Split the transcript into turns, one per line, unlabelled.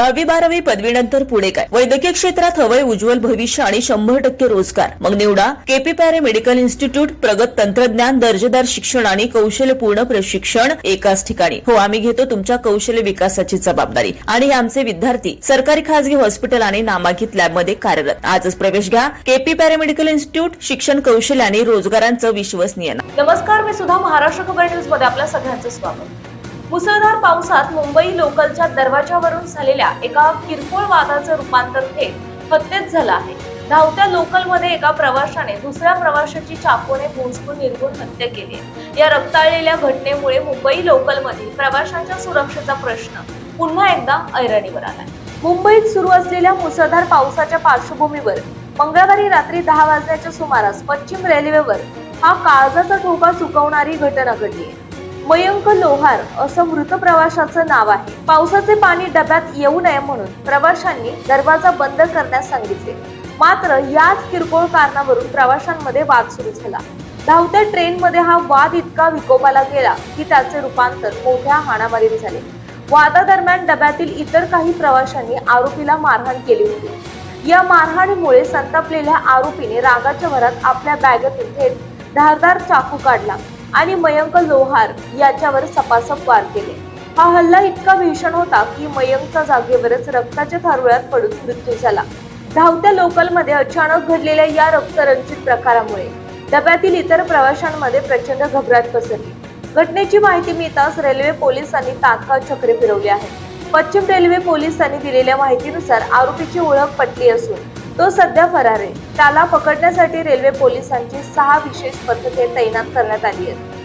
10वी-12वी पदवीनंतर पुढे काय? वैद्यकीय क्षेत्रात हवंय उज्ज्वल भविष्य आणि 100% रोजगार? मग निवडा केपी पॅरे मेडिकल इन्स्टिट्यूट. प्रगत तंत्रज्ञान, दर्जेदार शिक्षण आणि कौशल्यपूर्ण प्रशिक्षण एकाच ठिकाणी. हो, आम्ही घेतो तुमच्या कौशल्य विकासाची जबाबदारी आणि हे आमचे विद्यार्थी सरकारी खासगी हॉस्पिटल आणि नामांकित लॅबमध्ये कार्यरत. आजच प्रवेश घ्या केपी पॅरे मेडिकल इन्स्टिट्यूट. शिक्षण, कौशल्य आणि रोजगारांचं विश्वसनीय नाव.
नमस्कार, मी सुधा. महाराष्ट्र खबर न्यूज मध्ये आपल्या सगळ्यांचं स्वागत. मुसळधार पावसात मुंबई लोकलच्या दरवाजावरून झालेल्या एका किरकोळ वादाचं रूपांतर थेट हत्येत झालं आहे. धावत्या लोकलमध्ये एका प्रवाशाने दुसऱ्या प्रवाशाची चाकूने भोसकून निर्घृण हत्या केली. या रक्ताळलेल्या घटनेमुळे मुंबई लोकलमधील प्रवाशांच्या सुरक्षेचा प्रश्न पुन्हा एकदा ऐरणीवर आलाय. मुंबईत सुरू असलेल्या मुसळधार पावसाच्या पार्श्वभूमीवर मंगळवारी रात्री 10 वाजण्याच्या सुमारास पश्चिम रेल्वेवर हा काळजाचा ठोका चुकवणारी घटना घडली. मयंक लोहार असं मृत प्रवाशाचं नाव आहे. पावसाचे पाणी डब्यात येऊ नये म्हणून प्रवाशांनी दरवाजा बंद करण्यास सांगितले. मात्र याच किरकोळ कारणावरून प्रवाशांमध्ये वाद सुरू झाला. धावत्या ट्रेनमध्ये हा वाद इतका विकोपाला गेला की त्याचे रूपांतर मोठ्या हाणामारीत झाले. वादादरम्यान डब्यातील इतर काही प्रवाशांनी आरोपीला मारहाण केली होती. या मारहाणीमुळे संतापलेल्या आरोपीने रागाच्या भरात आपल्या बॅगेतून थेट धारदार चाकू काढला आणि मयंक लोहार याच्यावर सपासप वार केले. हा हल्ला इतका भीषण होता की मयंकचा जागेवरच रक्ताच्या थारोळ्यात पडून मृत्यू झाला. धावत्या लोकलमध्ये अचानक घडलेल्या या रक्तरंजित प्रकारामुळे डब्यातील इतर प्रवाशांमध्ये प्रचंड घबराट पसरली. घटनेची माहिती मिळताच रेल्वे पोलिसांनी तात्काळ चक्रे फिरवली आहे. पश्चिम रेल्वे पोलिसांनी दिलेल्या माहितीनुसार आरोपीची ओळख पटली असून तो सध्या फरार आहे. त्याला पकडण्यासाठी रेल्वे पोलिसांची 6 विशेष पथके तैनात करण्यात आली आहेत.